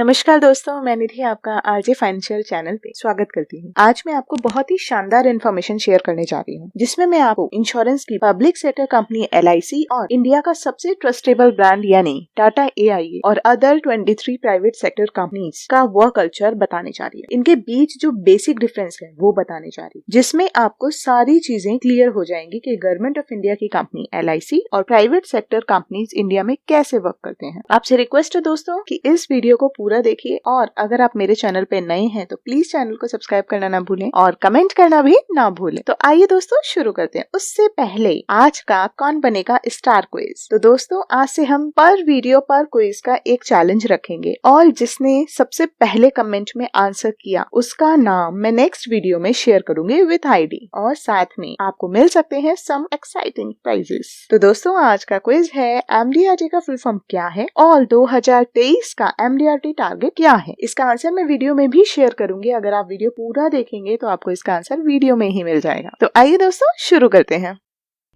नमस्कार दोस्तों, मैं निधि आपका आरजे फाइनेंशियल चैनल पे स्वागत करती हूँ। आज मैं आपको बहुत ही शानदार इन्फॉर्मेशन शेयर करने जा रही हूँ, जिसमें मैं आपको इंश्योरेंस की पब्लिक सेक्टर कंपनी LIC और इंडिया का सबसे ट्रस्टेबल ब्रांड यानी टाटा AIA और अदर 23 प्राइवेट सेक्टर कंपनीज का वर्क कल्चर बताने जा रही है। इनके बीच जो बेसिक डिफरेंस है वो बताने जा रही है, जिसमें आपको सारी चीजें क्लियर हो जाएंगी कि गवर्नमेंट ऑफ इंडिया की कंपनी LIC और प्राइवेट सेक्टर कंपनीज इंडिया में कैसे वर्क करते हैं। आपसे रिक्वेस्ट है दोस्तों कि इस वीडियो को पूरा देखिए और अगर आप मेरे चैनल पे नए हैं तो प्लीज चैनल को सब्सक्राइब करना ना भूलें और कमेंट करना भी ना भूलें। तो आइए दोस्तों शुरू करते हैं। उससे पहले आज का कौन बनेगा स्टार क्विज। तो दोस्तों आज से हम पर वीडियो पर क्विज का एक चैलेंज रखेंगे और जिसने सबसे पहले कमेंट में आंसर किया उसका नाम मैं नेक्स्ट वीडियो में शेयर करूंगी विद ID और साथ में आपको मिल सकते हैं सम एक्साइटिंग प्राइजेस। तो दोस्तों आज का क्विज है MDRT का फुल फॉर्म क्या है और 2023 का MDRT टारगेट क्या है। इसका आंसर मैं वीडियो में भी शेयर करूंगी। अगर आप वीडियो पूरा देखेंगे तो आपको इसका आंसर वीडियो में ही मिल जाएगा। तो आइए दोस्तों शुरू करते हैं।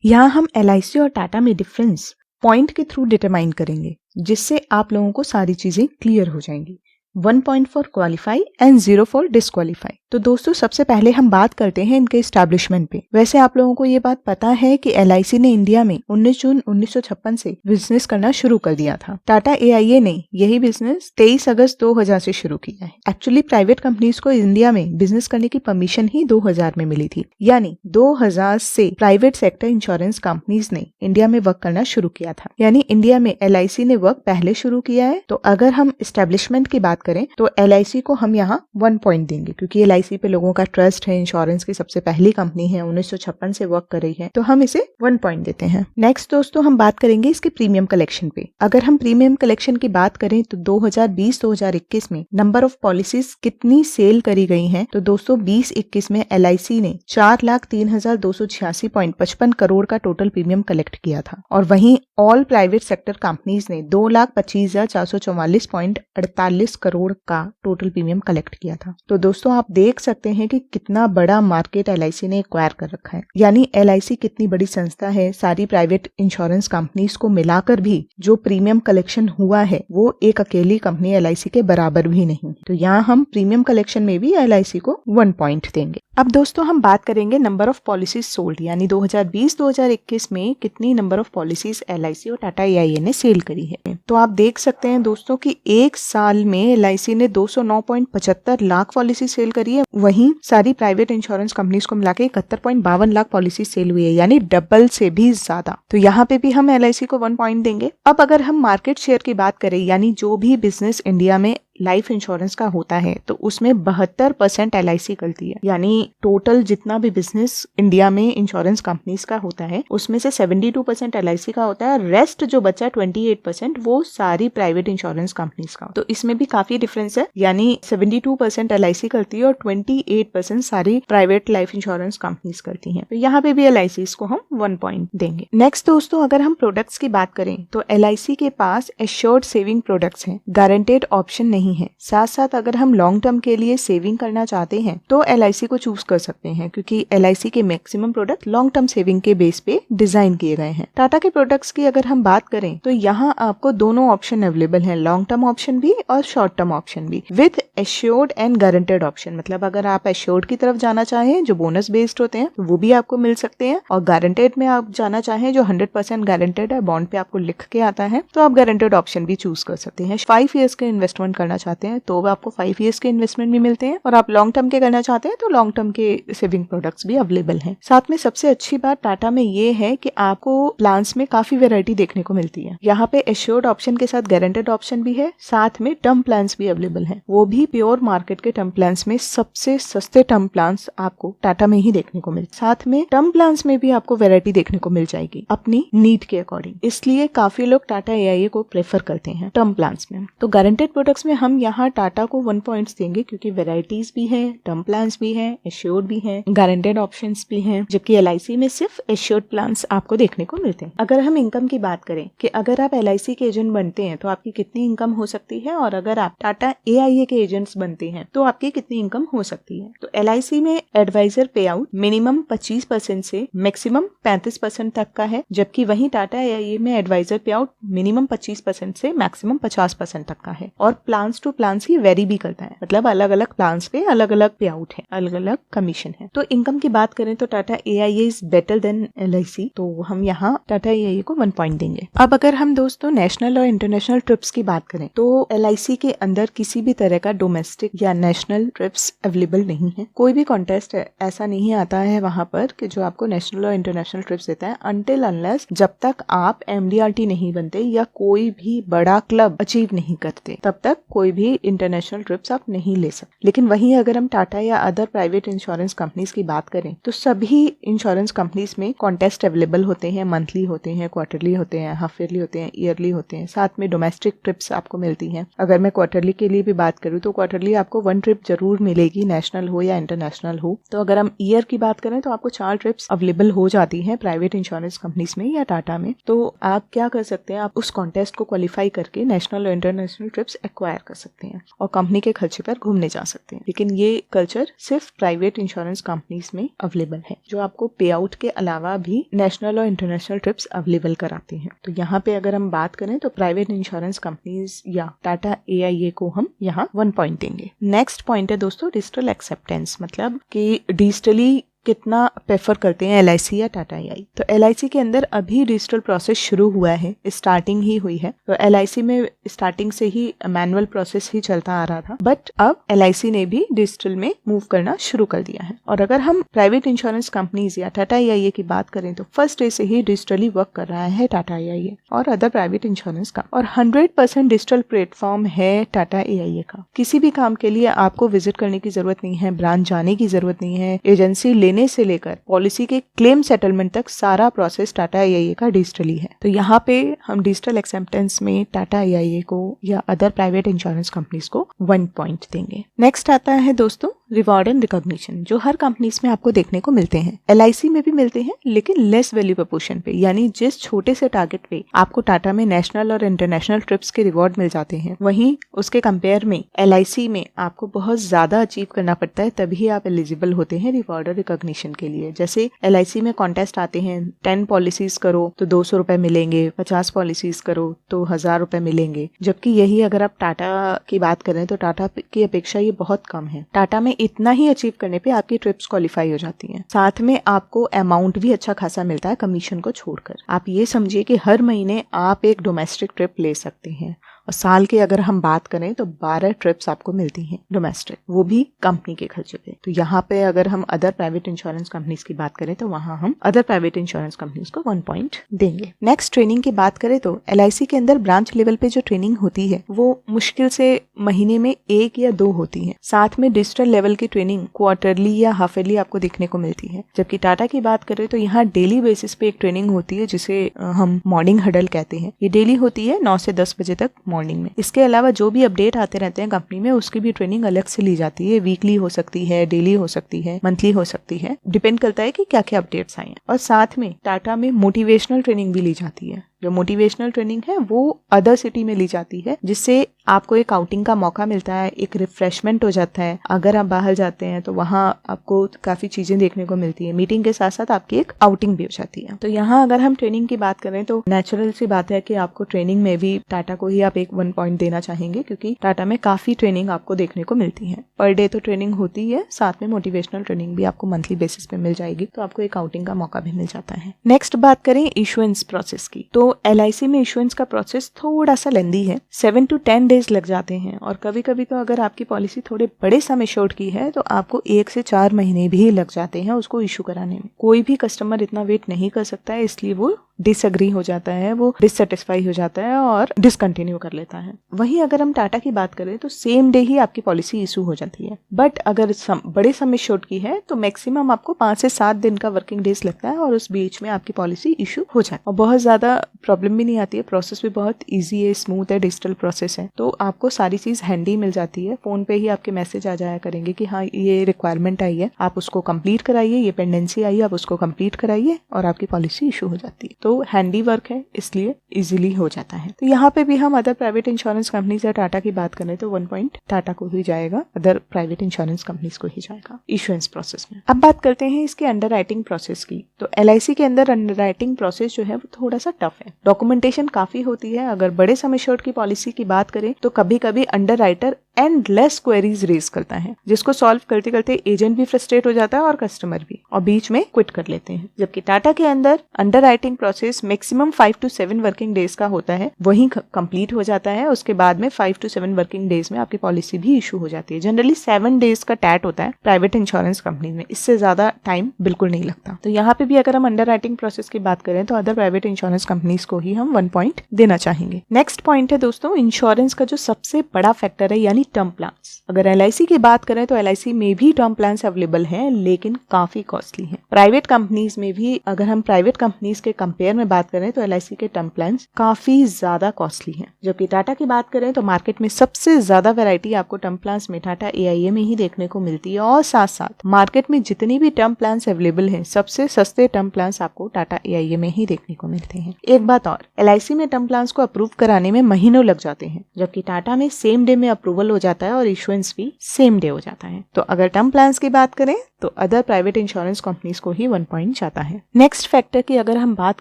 यहाँ हम LIC और टाटा में डिफरेंस पॉइंट के थ्रू डिटरमाइन करेंगे, जिससे आप लोगों को सारी चीजें क्लियर हो जाएंगी। 1 point for qualify and 0 for disqualify. तो दोस्तों सबसे पहले हम बात करते हैं इनके एस्टैब्लिशमेंट पे। वैसे आप लोगों को ये बात पता है कि LIC ने इंडिया में 19 जून 1956 से बिजनेस करना शुरू कर दिया था। टाटा AIA ने यही बिजनेस 23 अगस्त 2000 से शुरू किया है। एक्चुअली प्राइवेट कंपनीज को इंडिया में बिजनेस करने की परमिशन ही 2000 में मिली थी, यानी 2000 से प्राइवेट सेक्टर इंश्योरेंस कंपनीज ने इंडिया में वर्क करना शुरू किया था। यानी इंडिया में LIC ने वर्क पहले शुरू किया है। तो अगर हम एस्टैब्लिशमेंट की बात करें तो LIC को हम यहाँ 1 पॉइंट देंगे, क्योंकि LIC पे लोगों का ट्रस्ट है। इंश्योरेंस की सबसे पहली कंपनी है, 1956 से वर्क कर रही है, तो हम इसे 1 पॉइंट देते हैं। नेक्स्ट दोस्तों हम बात करेंगे इसके प्रीमियम कलेक्शन पे। अगर हम प्रीमियम कलेक्शन की बात करें तो 2020-2021 में नंबर ऑफ पॉलिसीज कितनी सेल करी गई हैं, तो दोस्तों 2021 में LIC ने 4,03,286.55 करोड़ का टोटल प्रीमियम कलेक्ट किया था और वहीं ऑल प्राइवेट सेक्टर कंपनीज ने 2,25,444.48 करोड़ का टोटल प्रीमियम कलेक्ट किया था। तो दोस्तों आप देख सकते हैं कि कितना बड़ा मार्केट LIC ने एक्वायर कर रखा है। यानी LIC कितनी बड़ी संस्था है। सारी प्राइवेट इंश्योरेंस कंपनीज को मिलाकर भी जो प्रीमियम कलेक्शन हुआ है वो एक अकेली कंपनी LIC के बराबर भी नहीं। तो यहाँ हम प्रीमियम कलेक्शन में भी LIC को 1 पॉइंट देंगे। अब दोस्तों हम बात करेंगे नंबर ऑफ पॉलिसीज सोल्ड, यानी 2020-2021 में कितनी नंबर ऑफ पॉलिसीज LIC और टाटा AIA ने सेल करी है। तो आप देख सकते हैं दोस्तों कि एक साल में LIC ने 209.75 लाख पॉलिसी सेल करी है, वहीं सारी प्राइवेट इंश्योरेंस कंपनीज को मिलाकर 71.52 लाख पॉलिसी सेल हुई है, यानी डबल से भी ज्यादा। तो यहाँ पे भी हम LIC को 1 पॉइंट देंगे। अब अगर हम मार्केट शेयर की बात करें, यानी जो भी बिजनेस इंडिया में लाइफ इंश्योरेंस का होता है तो उसमें 72% LIC करती है। यानी टोटल जितना भी बिजनेस इंडिया में इंश्योरेंस कंपनीज का होता है उसमें से 72% LIC का होता है, रेस्ट जो बचा 28% वो सारी प्राइवेट इंश्योरेंस कंपनीज का। तो इसमें भी काफी डिफरेंस है, यानी 72% LIC करती है और 28% सारी प्राइवेट लाइफ इंश्योरेंस कंपनीज करती हैं। तो यहाँ पे भी LIC को हम 1 पॉइंट देंगे। नेक्स्ट दोस्तों अगर हम प्रोडक्ट्स की बात करें तो LIC के पास एश्योर्ड सेविंग प्रोडक्ट्स हैं, गारंटेड ऑप्शन नहीं है। साथ साथ अगर हम लॉन्ग टर्म के लिए सेविंग करना चाहते हैं तो LIC को चूज कर सकते हैं, क्योंकि LIC के maximum product long term saving के बेस पे डिजाइन किए गए हैं। टाटा के प्रोडक्ट्स की अगर हम बात करें तो यहाँ आपको दोनों ऑप्शन अवेलेबल हैं, लॉन्ग टर्म ऑप्शन भी और शॉर्ट टर्म ऑप्शन भी, with assured and guaranteed option. मतलब अगर आप एश्योर्ड की तरफ जाना चाहें जो बोनस बेस्ड होते हैं वो भी आपको मिल सकते हैं, और गारंटेड में आप जाना चाहें जो 100% गारंटेड है, बॉन्ड पे आपको लिख के आता है, तो आप गारंटेड ऑप्शन भी चूज कर सकते हैं। 5 ईयर्स के इन्वेस्टमेंट करना चाहते हैं तो आपको 5 ईयर्स के इन्वेस्टमेंट भी मिलते हैं, और आप लॉन्ग टर्म के करना चाहते हैं तो लॉन्ग टर्म के सेविंग प्रोडक्ट्स भी अवेलेबल हैं। साथ में सबसे अच्छी बात टाटा में ये है कि आपको प्लान्स में काफी वैरायटी देखने को मिलती है। यहाँ पे एश्योर्ड ऑप्शन के साथ गारंटेड ऑप्शन भी है, साथ में टर्म प्लान्स भी अवेलेबल हैं, वो भी प्योर मार्केट के टर्म प्लान्स में सबसे सस्ते टर्म प्लान्स आपको टाटा में ही देखने को मिलते। साथ में टर्म प्लान्स में भी आपको वैरायटी देखने को मिल जाएगी अपनी नीड के अकॉर्डिंग, इसलिए काफी लोग टाटा AIA को प्रेफर करते हैं टर्म प्लान्स में। तो गारंटेड प्रोडक्ट्स में हम यहाँ टाटा को 1 पॉइंट्स देंगे, क्योंकि वैरायटीज भी है, टर्म प्लान्स भी है, एश्योर्ड भी है, गारंटेड ऑप्शंस भी हैं, जबकि LIC में सिर्फ एश्योर्ड प्लान्स आपको देखने को मिलते हैं। अगर हम इनकम की बात करें कि अगर आप LIC के एजेंट बनते हैं तो आपकी कितनी इनकम हो सकती है, और अगर आप टाटा AIA के एजेंट्स बनते हैं तो आपकी कितनी इनकम हो सकती है। तो LIC में एडवाइजर पे आउट मिनिमम 25% से मैक्सिमम 35% तक का है, जबकि वहीं टाटा AIA में एडवाइजर पे आउट मिनिमम 25% से मैक्सिमम 50% तक का है, और प्लान प्लान्स टू प्लान्स ही वेरी भी करता है, मतलब अलग अलग प्लान्स पे अलग अलग पे आउट है, अलग अलग कमीशन है। तो इनकम की बात करें तो Tata AIA is better than LIC, तो हम यहाँ टाटा AIA को 1 पॉइंट देंगे। अब अगर हम दोस्तों नेशनल और इंटरनेशनल ट्रिप्स की बात करें तो LIC के अंदर किसी भी तरह का डोमेस्टिक या नेशनल ट्रिप्स अवेलेबल नहीं है। कोई भी कॉन्टेस्ट ऐसा नहीं आता है वहां पर कि जो आपको नेशनल और इंटरनेशनल ट्रिप्स देता है, अनटिल अनलेस जब तक आप MDRT नहीं बनते या कोई भी बड़ा क्लब अचीव नहीं करते, तब तक कोई भी इंटरनेशनल ट्रिप्स आप नहीं ले सकते। लेकिन वहीं अगर हम टाटा या अदर प्राइवेट इंश्योरेंस कंपनीज की बात करें तो सभी इंश्योरेंस कंपनीज में कॉन्टेस्ट अवेलेबल होते हैं, मंथली होते हैं, क्वार्टरली होते हैं, हाफ ईयरली होते हैं, ईयरली होते हैं, साथ में डोमेस्टिक ट्रिप्स आपको मिलती हैं। अगर मैं क्वार्टरली के लिए भी बात करूँ तो क्वार्टरली आपको 1 ट्रिप जरूर मिलेगी, नेशनल हो या इंटरनेशनल हो। तो अगर हम ईयर की बात करें तो आपको 4 ट्रिप्स अवेलेबल हो जाती हैं प्राइवेट इंश्योरेंस कंपनीज में या टाटा में। तो आप क्या कर सकते हैं, आप उस कॉन्टेस्ट को क्वालिफाई करके नेशनल और इंटरनेशनल ट्रिप्स एक्वायर कर सकते हैं और कंपनी के खर्चे पर घूमने जा सकते हैं। लेकिन ये कल्चर सिर्फ प्राइवेट इंश्योरेंस कंपनीज में अवेलेबल है, जो आपको पे आउट के अलावा भी नेशनल और इंटरनेशनल ट्रिप्स अवेलेबल कराते हैं। तो यहाँ पे अगर हम बात करें तो प्राइवेट इंश्योरेंस कंपनीज या टाटा AIA को हम यहाँ 1 पॉइंट देंगे। नेक्स्ट पॉइंट है दोस्तों डिजिटल एक्सेप्टेंस, मतलब कि डिजिटली कितना प्रेफर करते हैं LIC या टाटा AIA। तो LIC के अंदर अभी डिजिटल प्रोसेस शुरू हुआ है, स्टार्टिंग ही हुई है। तो LIC में स्टार्टिंग से ही मैनुअल प्रोसेस ही चलता आ रहा था, बट अब LIC ने भी डिजिटल में मूव करना शुरू कर दिया है। और अगर हम प्राइवेट इंश्योरेंस कंपनीज या टाटा AIA की बात करें तो फर्स्ट डे से ही डिजिटली वर्क कर रहा है टाटा AIA और अदर प्राइवेट इंश्योरेंस का, और 100% डिजिटल प्लेटफॉर्म है टाटा AIA का। किसी भी काम के लिए आपको विजिट करने की जरूरत नहीं है, ब्रांच जाने की जरूरत नहीं है, एजेंसी लेने से लेकर पॉलिसी के क्लेम सेटलमेंट तक सारा प्रोसेस टाटा AIA का डिजिटली है। तो यहाँ पे हम डिजिटल एक्सेप्टेंस में टाटा AIA को या अदर प्राइवेट इंश्योरेंस कंपनीज को 1 पॉइंट देंगे। नेक्स्ट आता है दोस्तों रिवॉर्ड एंड रिकॉग्निशन, जो हर कंपनीज में आपको देखने को मिलते हैं। LIC में भी मिलते हैं लेकिन लेस वैल्यू प्रपोर्शन पे, यानी जिस छोटे से टारगेट पे आपको टाटा में नेशनल और इंटरनेशनल ट्रिप्स के रिवॉर्ड मिल जाते हैं, वहीं उसके कंपेयर में LIC में आपको बहुत ज्यादा अचीव करना पड़ता है, तभी आप एलिजिबल होते हैं रिवॉर्ड और रिकॉग्निशन के लिए। जैसे LIC में कॉन्टेस्ट आते हैं, 10 पॉलिसीज करो तो 200 रुपए मिलेंगे, 50 पॉलिसीज करो तो 1000 रुपए मिलेंगे, जबकि यही अगर आप टाटा की बात करें तो टाटा की अपेक्षा ये बहुत कम है। टाटा में इतना ही अचीव करने पे आपकी ट्रिप्स क्वालिफाई हो जाती हैं। साथ में आपको अमाउंट भी अच्छा खासा मिलता है कमीशन को छोड़कर। आप ये समझिए कि हर महीने आप एक डोमेस्टिक ट्रिप ले सकते हैं, और साल के अगर हम बात करें तो 12 ट्रिप्स आपको मिलती हैं डोमेस्टिक, वो भी कंपनी के खर्चे पे। तो यहाँ पे अगर हम अदर प्राइवेट इंश्योरेंस कंपनीज की बात करें तो वहाँ हम अदर प्राइवेट इंश्योरेंस कंपनीज को 1 पॉइंट देंगे। नेक्स्ट ट्रेनिंग की बात करें तो LIC के अंदर ब्रांच लेवल पे जो ट्रेनिंग होती है वो मुश्किल से महीने में 1 या 2 होती है। साथ में डिजिटल लेवल की ट्रेनिंग क्वार्टरली या हाफ ईयरली आपको देखने को मिलती है। जबकि टाटा की बात करें तो यहाँ डेली बेसिस पे एक ट्रेनिंग होती है जिसे हम मॉर्निंग हडल कहते हैं। ये डेली होती है 9 से 10 बजे तक मॉर्निंग में। इसके अलावा जो भी अपडेट आते रहते हैं कंपनी में, उसकी भी ट्रेनिंग अलग से ली जाती है। वीकली हो सकती है, डेली हो सकती है, मंथली हो सकती है, डिपेंड करता है कि क्या क्या अपडेट्स आए हैं। और साथ में टाटा में मोटिवेशनल ट्रेनिंग भी ली जाती है। जो मोटिवेशनल ट्रेनिंग है वो अदर सिटी में ली जाती है, जिससे आपको एक आउटिंग का मौका मिलता है, एक रिफ्रेशमेंट हो जाता है। अगर आप बाहर जाते हैं तो वहाँ आपको काफी चीजें देखने को मिलती है। मीटिंग के साथ साथ आपकी एक आउटिंग भी हो जाती है। तो यहाँ अगर हम ट्रेनिंग की बात करें तो नेचुरल सी बात है कि आपको ट्रेनिंग में भी टाटा को ही आप एक 1 पॉइंट देना चाहेंगे, क्योंकि टाटा में काफी ट्रेनिंग आपको देखने को मिलती है। पर डे तो ट्रेनिंग होती है, साथ में मोटिवेशनल ट्रेनिंग भी आपको मंथली बेसिस पे मिल जाएगी, तो आपको एक आउटिंग का मौका भी मिल जाता है। नेक्स्ट बात करें इशुएंस प्रोसेस की, तो LIC में इशुएंस का प्रोसेस थोड़ा सा लेंदी है, 7 to 10 डेज लग जाते हैं। और कभी कभी तो अगर आपकी पॉलिसी थोड़े बड़े सम एश्योर्ड की है तो आपको 1 से 4 महीने भी लग जाते हैं उसको इशू कराने में। कोई भी कस्टमर इतना वेट नहीं कर सकता है, इसलिए वो डिसएग्री हो जाता है, वो डिससेटिस्फाई हो जाता है और डिसकंटिन्यू कर लेता है। वहीं अगर हम टाटा की बात करें तो सेम डे ही आपकी पॉलिसी इशू हो जाती है। बट अगर बड़े सम एश्योर्ड की है तो मैक्सिमम आपको 5 से 7 दिन का वर्किंग डेज लगता है और उस बीच में आपकी पॉलिसी इशू हो जाए और बहुत ज्यादा प्रॉब्लम भी नहीं आती है। प्रोसेस भी बहुत ईजी है, स्मूथ है, डिजिटल प्रोसेस है, तो आपको सारी चीज हैंडी मिल जाती है। फोन पे ही आपके मैसेज आ जाया करेंगे कि हाँ ये रिक्वायरमेंट आई है, आप उसको कंप्लीट कराइए, ये पेंडेंसी आई है, आप उसको कंप्लीट कराइए और आपकी पॉलिसी इशू हो जाती है। तो हैंडी वर्क है, इसलिए इजीली हो जाता है। तो यहाँ पे भी हम अदर प्राइवेट इंश्योरेंस कंपनी से टाटा की बात करें तो 1 पॉइंट टाटा को ही जाएगा, अदर प्राइवेट इंश्योरेंस कंपनीज को ही जाएगा इश्योरेंस प्रोसेस में। अब बात करते हैं इसकी अंडरराइटिंग प्रोसेस की। तो LIC के अंदर अंडरराइटिंग प्रोसेस जो है वो थोड़ा सा टफ है, डॉक्यूमेंटेशन काफी होती है। अगर बड़े सम एश्योर्ड की पॉलिसी की बात करें तो कभी कभी अंडरराइटर एंडलेस क्वेरीज रेज करता है, जिसको सॉल्व करते करते एजेंट भी फ्रस्ट्रेट हो जाता है और कस्टमर भी, और बीच में क्विट कर लेते हैं। जबकि टाटा के अंदर underwriting process maximum 5 to 7 working days का होता है, वही कंप्लीट हो जाता है। उसके बाद में 5 to 7 वर्किंग डेज में आपकी पॉलिसी भी इशू हो जाती है। जनरली 7 डेज का टैट होता है प्राइवेट इंश्योरेंस कंपनी में, इससे ज्यादा टाइम बिल्कुल नहीं लगता। तो यहाँ पे भी अगर हम अंडरराइटिंग प्रोसेस की बात करें तो अदर प्राइवेट इंश्योरेंस कंपनीज को ही हम 1 पॉइंट देना चाहेंगे। नेक्स्ट पॉइंट है दोस्तों इंश्योरेंस का जो सबसे बड़ा फैक्टर है, यानी टर्म प्लान्स। अगर LIC की बात करें तो LIC में भी टर्म प्लान्स अवेलेबल हैं, लेकिन काफी कॉस्टली हैं। प्राइवेट कंपनीज में भी अगर हम प्राइवेट कंपनीज के कंपेयर में बात करें तो LIC के टर्म प्लान्स काफी ज्यादा कॉस्टली हैं। जबकि टाटा की बात करें तो मार्केट में सबसे ज्यादा वैरायटी आपको टर्म प्लान्स में टाटा AIA में ही देखने को मिलती है, और साथ साथ मार्केट में जितनी भी टर्म प्लान्स अवेलेबल हैं, सबसे सस्ते टर्म प्लान्स आपको टाटा AIA में ही देखने को मिलते हैं। एक बात और, LIC में टर्म प्लान्स को अप्रूव कराने में महीनों लग जाते हैं, जबकि टाटा में सेम डे में अप्रूवल हो जाता है और इश्योरेंस भी सेम डे हो जाता है। तो अगर टर्म प्लान्स की बात करें तो अदर प्राइवेट इंश्योरेंस कंपनीज को ही 1 पॉइंट जाता है। नेक्स्ट फैक्टर की अगर हम बात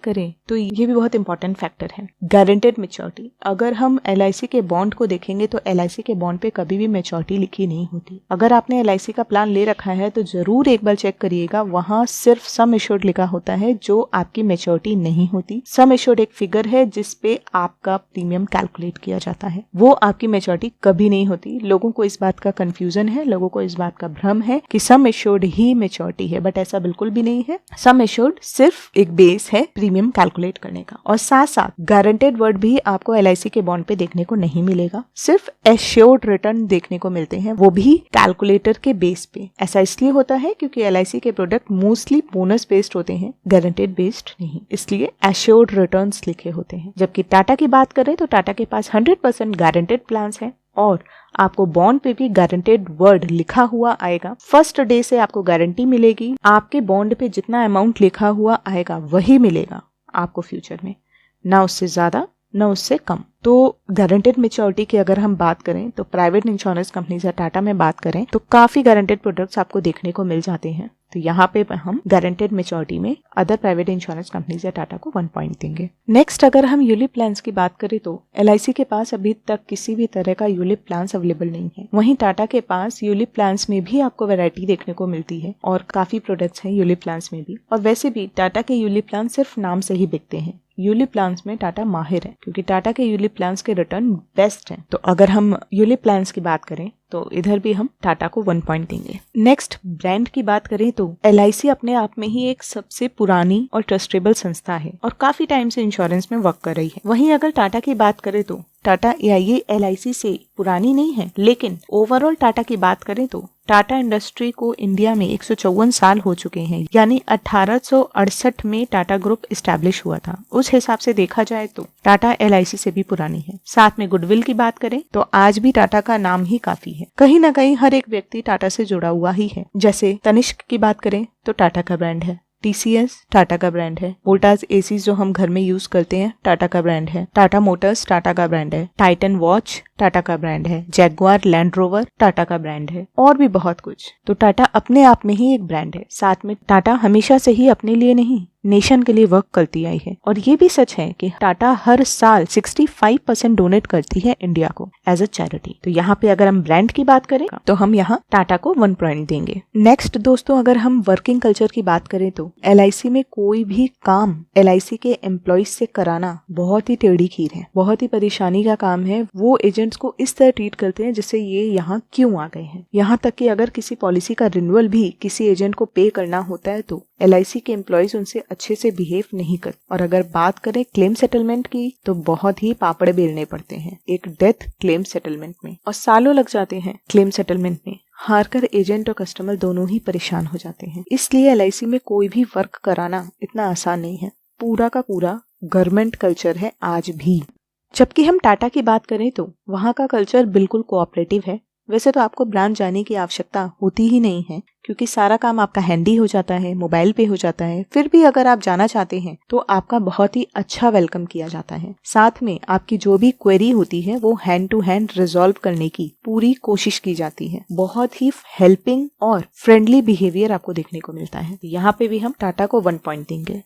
करें तो ये भी बहुत इंपॉर्टेंट फैक्टर है, गारंटेड मैच्योरिटी। अगर हम LIC के बॉन्ड को देखेंगे तो LIC के बॉन्ड पे कभी भी मैच्योरिटी लिखी नहीं होती। अगर आपने LIC का प्लान ले रखा है तो जरूर एक बार चेक करिएगा, वहां सिर्फ सम एश्योर्ड लिखा होता है, जो आपकी मैच्योरिटी नहीं होती। सम एश्योर्ड एक फिगर है जिसपे आपका प्रीमियम कैलकुलेट किया जाता है, वो आपकी मैच्योरिटी कभी नहीं होती। लोगों को इस बात का कंफ्यूजन है, लोगों को इस बात का भ्रम है कि सम एश्योर्ड ही मैच्योरिटी है, बट ऐसा बिल्कुल भी नहीं है। सम एश्योर्ड सिर्फ एक बेस है प्रीमियम कैलकुलेट करने का, और साथ साथ गारंटेड वर्ड भी आपको LIC के बॉन्ड पे देखने को नहीं मिलेगा। सिर्फ एश्योर्ड रिटर्न देखने को मिलते हैं, वो भी कैलकुलेटर के बेस पे। ऐसा इसलिए होता है क्योंकि LIC के प्रोडक्ट मोस्टली बोनस बेस्ड होते हैं, गारंटेड बेस्ड नहीं, इसलिए एश्योर्ड रिटर्न्स लिखे होते हैं। जबकि टाटा की बात करें तो टाटा के पास 100% गारंटेड प्लान्स हैं, और आपको बॉन्ड पे भी गारंटेड वर्ड लिखा हुआ आएगा। फर्स्ट डे से आपको गारंटी मिलेगी, आपके बॉन्ड पे जितना अमाउंट लिखा हुआ आएगा वही मिलेगा आपको फ्यूचर में, ना उससे ज्यादा ना उससे कम। तो गारंटेड मैच्योरिटी की अगर हम बात करें तो प्राइवेट इंश्योरेंस कंपनी से टाटा में बात करें तो काफी गारंटेड प्रोडक्ट्स आपको देखने को मिल जाते हैं। तो यहाँ पे हम गारंटेड मैच्योरिटी में अदर प्राइवेट इंश्योरेंस कंपनी से टाटा को 1 पॉइंट देंगे। नेक्स्ट अगर हम यूलिप प्लान्स की बात करें तो LIC के पास अभी तक किसी भी तरह का यूलिप प्लान्स अवेलेबल नहीं है। वहीं टाटा के पास यूलिप प्लान्स में भी आपको वैरायटी देखने को मिलती है, और काफी प्रोडक्ट्स हैं यूलिप प्लान्स में भी। और वैसे भी टाटा के यूलिप प्लान सिर्फ नाम से ही बिकते हैं। यूलिप प्लान्स में टाटा माहिर है, क्योंकि टाटा के यूलिप प्लान्स के रिटर्न बेस्ट हैं। तो अगर हम यूलिप प्लान्स की बात करें तो इधर भी हम टाटा को 1 पॉइंट देंगे। नेक्स्ट ब्रांड की बात करें तो LIC अपने आप में ही एक सबसे पुरानी और ट्रस्टेबल संस्था है और काफी टाइम से इंश्योरेंस में वर्क कर रही है। वहीं अगर टाटा की बात करें तो टाटा AIA LIC से पुरानी नहीं है, लेकिन ओवरऑल टाटा की बात करें तो टाटा इंडस्ट्री को इंडिया में 154 साल हो चुके हैं, यानी 1868 में टाटा ग्रुप एस्टैब्लिश हुआ था। उस हिसाब से देखा जाए तो टाटा LIC से भी पुरानी है। साथ में गुडविल की बात करें तो आज भी टाटा का नाम ही काफी है। कहीं ना कहीं हर एक व्यक्ति टाटा से जुड़ा हुआ ही है। जैसे तनिष्क की बात करें तो टाटा का ब्रांड है, TCS टाटा का ब्रांड है, वोल्टास एसी जो हम घर में यूज करते हैं टाटा का ब्रांड है, टाटा मोटर्स टाटा का ब्रांड है, टाइटन वॉच टाटा का ब्रांड है, जैगुआर लैंड रोवर टाटा का ब्रांड है, और भी बहुत कुछ। तो टाटा अपने आप में ही एक ब्रांड है। साथ में टाटा हमेशा से ही अपने लिए नहीं, नेशन के लिए वर्क करती आई है। और ये भी सच है कि टाटा हर साल 65% डोनेट करती है इंडिया को एज अ चैरिटी। तो यहाँ पे अगर हम ब्रांड की बात करें तो हम यहाँ टाटा को 1 पॉइंट देंगे। नेक्स्ट दोस्तों, अगर हम वर्किंग कल्चर की बात करें तो LIC में कोई भी काम LIC के एम्प्लॉइज से कराना बहुत ही टेढ़ी खीर है, बहुत ही परेशानी का काम है। वो एजेंट्स को इस तरह ट्रीट करते हैं जैसे ये यहाँ क्यों आ गए हैं। यहाँ तक कि अगर किसी पॉलिसी का रिन्यूअल भी किसी एजेंट को पे करना होता है तो LIC के एम्प्लॉइज उनसे अच्छे से बिहेव नहीं करते। और अगर बात करें क्लेम सेटलमेंट की तो बहुत ही पापड़ बेलने पड़ते हैं एक डेथ क्लेम सेटलमेंट में, और सालों लग जाते हैं क्लेम सेटलमेंट में। हारकर एजेंट और कस्टमर दोनों ही परेशान हो जाते हैं। इसलिए LIC में कोई भी वर्क कराना इतना आसान नहीं है। पूरा का पूरा गवर्नमेंट कल्चर है आज भी। जबकि हम टाटा की बात करें तो वहाँ का कल्चर बिल्कुल कोऑपरेटिव है। वैसे तो आपको ब्रांच जाने की आवश्यकता होती ही नहीं है, क्योंकि सारा काम आपका हैंडी हो जाता है, मोबाइल पे हो जाता है। फिर भी अगर आप जाना चाहते हैं तो आपका बहुत ही अच्छा वेलकम किया जाता है। साथ में आपकी जो भी क्वेरी होती है वो हैंड टू हैंड रिजॉल्व करने की पूरी कोशिश की जाती है। बहुत ही हेल्पिंग और फ्रेंडली बिहेवियर आपको देखने को मिलता है। यहाँ पे भी हम टाटा को 1 पॉइंट देंगे।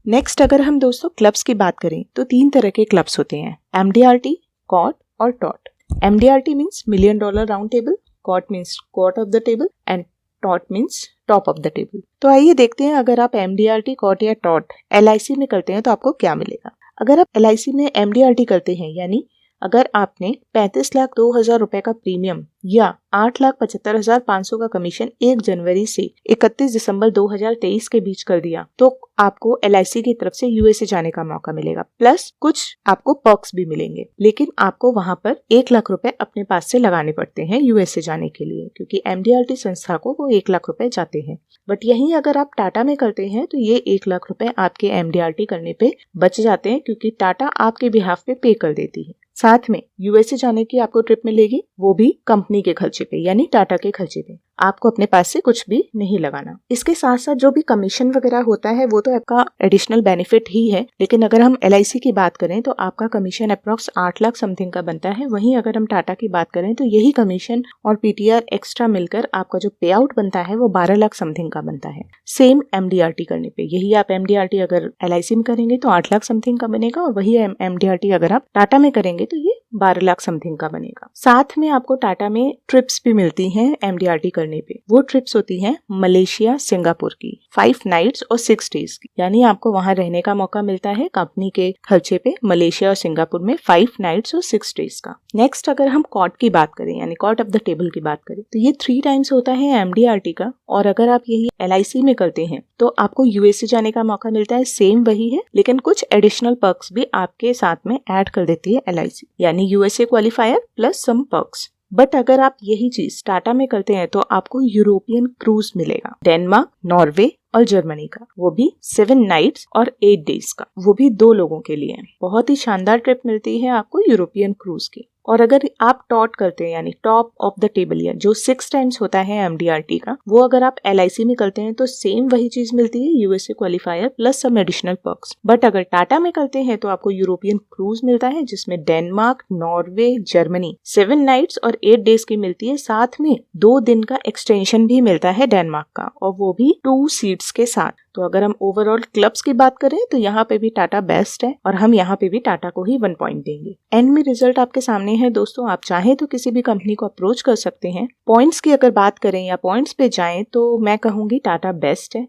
नेक्स्ट अगर हम दोस्तों क्लब्स की बात करें तो 3 तरह के क्लब्स होते हैं, MDRT, कॉट और TOT. MDRT means million dollar round table, COT means court of the table and TOT means top of the table. तो आइए देखते हैं अगर आप MDRT, कॉट या टॉट LIC में करते हैं तो आपको क्या मिलेगा। अगर आप LIC में MDRT करते हैं, यानी अगर आपने 35,02,000 रुपए का प्रीमियम या 8,75,500 का कमीशन 1 जनवरी से 31 दिसंबर 2023 के बीच कर दिया तो आपको LIC की तरफ से USA जाने का मौका मिलेगा, प्लस कुछ आपको पर्क्स भी मिलेंगे। लेकिन आपको वहां पर 1 लाख रुपए अपने पास से लगाने पड़ते हैं USA जाने के लिए, क्योंकि MDRT संस्था को वो 1 लाख रुपए जाते हैं। बट यही अगर आप टाटा में करते हैं तो ये 1 लाख रुपए आपके MDRT करने पे बच जाते हैं, क्योंकि टाटा आपके बिहाफ पे पे कर देती है। साथ में USA जाने की आपको ट्रिप मिलेगी, वो भी कंपनी के खर्चे पे, यानी टाटा के खर्चे पे। आपको अपने पास से कुछ भी नहीं लगाना। इसके साथ साथ जो भी कमीशन वगैरह होता है वो तो आपका एडिशनल बेनिफिट ही है, लेकिन अगर हम LIC की बात करें तो आपका कमीशन अप्रॉक्स 8 लाख समथिंग का बनता है। वहीं अगर हम टाटा की बात करें तो यही कमीशन और PTR एक्स्ट्रा मिलकर आपका जो पे आउट बनता है वो 12 लाख समथिंग का बनता है, सेम MDRT करने पे। यही आप MDRT अगर LIC में करेंगे तो 8 लाख समथिंग का बनेगा, और वही MDRT अगर आप टाटा में करेंगे तो ये 12 लाख समथिंग का बनेगा। साथ में आपको टाटा में ट्रिप्स भी मिलती हैं MDRT करने पे। वो ट्रिप्स होती हैं मलेशिया, सिंगापुर की 5 नाइट्स और 6 डेज की, यानी आपको वहां रहने का मौका मिलता है कंपनी के खर्चे पे मलेशिया और सिंगापुर में 5 नाइट्स और 6 डेज का। नेक्स्ट अगर हम कॉट की बात करें, यानी कॉट ऑफ द टेबल की बात करें, तो ये 3 टाइम्स होता है MDRT का, और अगर आप यही LIC में करते हैं तो आपको USA जाने का मौका मिलता है। सेम वही है, लेकिन कुछ एडिशनल पर्क्स भी आपके साथ में ऐड कर देती है LIC, यानी USA qualifier plus some perks. But अगर आप यही चीज टाटा में करते हैं तो आपको यूरोपियन क्रूज मिलेगा, डेनमार्क, नॉर्वे और जर्मनी का, वो भी 7 नाइट्स और 8 डेज का, वो भी 2 लोगों के लिए। बहुत ही शानदार ट्रिप मिलती है आपको यूरोपियन क्रूज की। और अगर आप टॉट करते हैं, यानी टॉप ऑफ द टेबल, या जो 6 टाइम्स होता है MDRT का, वो अगर आप LIC में करते हैं तो सेम वही चीज मिलती है, USA qualifier plus some additional perks. But अगर टाटा में करते हैं तो आपको यूरोपियन क्रूज मिलता है, जिसमें डेनमार्क, नॉर्वे, जर्मनी 7 नाइट्स और 8 डेज की मिलती है। साथ में 2 दिन का एक्सटेंशन भी मिलता है डेनमार्क का, और वो भी 2 सीट्स के साथ। तो अगर हम ओवरऑल क्लब्स की बात करें तो यहाँ पे भी टाटा बेस्ट है, और हम यहाँ पे भी टाटा को ही 1 पॉइंट देंगे। एंड में रिजल्ट आपके सामने है दोस्तों, आप चाहें तो किसी भी कंपनी को अप्रोच कर सकते हैं। पॉइंट्स की अगर बात करें या पॉइंट्स पे जाएं तो मैं कहूंगी टाटा बेस्ट है।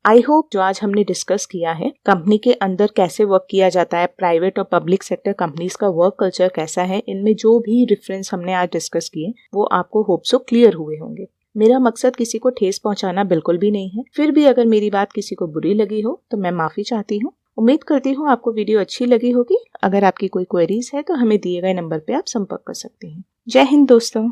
आई होप जो आज हमने डिस्कस किया है, कंपनी के अंदर कैसे वर्क किया जाता है, प्राइवेट और पब्लिक सेक्टर कंपनीज का वर्क कल्चर कैसा है, इनमें जो भी रेफरेंस हमने आज डिस्कस किए वो आपको होप सो क्लियर हुए होंगे। मेरा मकसद किसी को ठेस पहुंचाना बिल्कुल भी नहीं है। फिर भी अगर मेरी बात किसी को बुरी लगी हो तो मैं माफी चाहती हूँ। उम्मीद करती हूँ आपको वीडियो अच्छी लगी होगी। अगर आपकी कोई क्वेरीज है तो हमें दिए गए नंबर पे आप संपर्क कर सकते हैं। जय हिंद दोस्तों।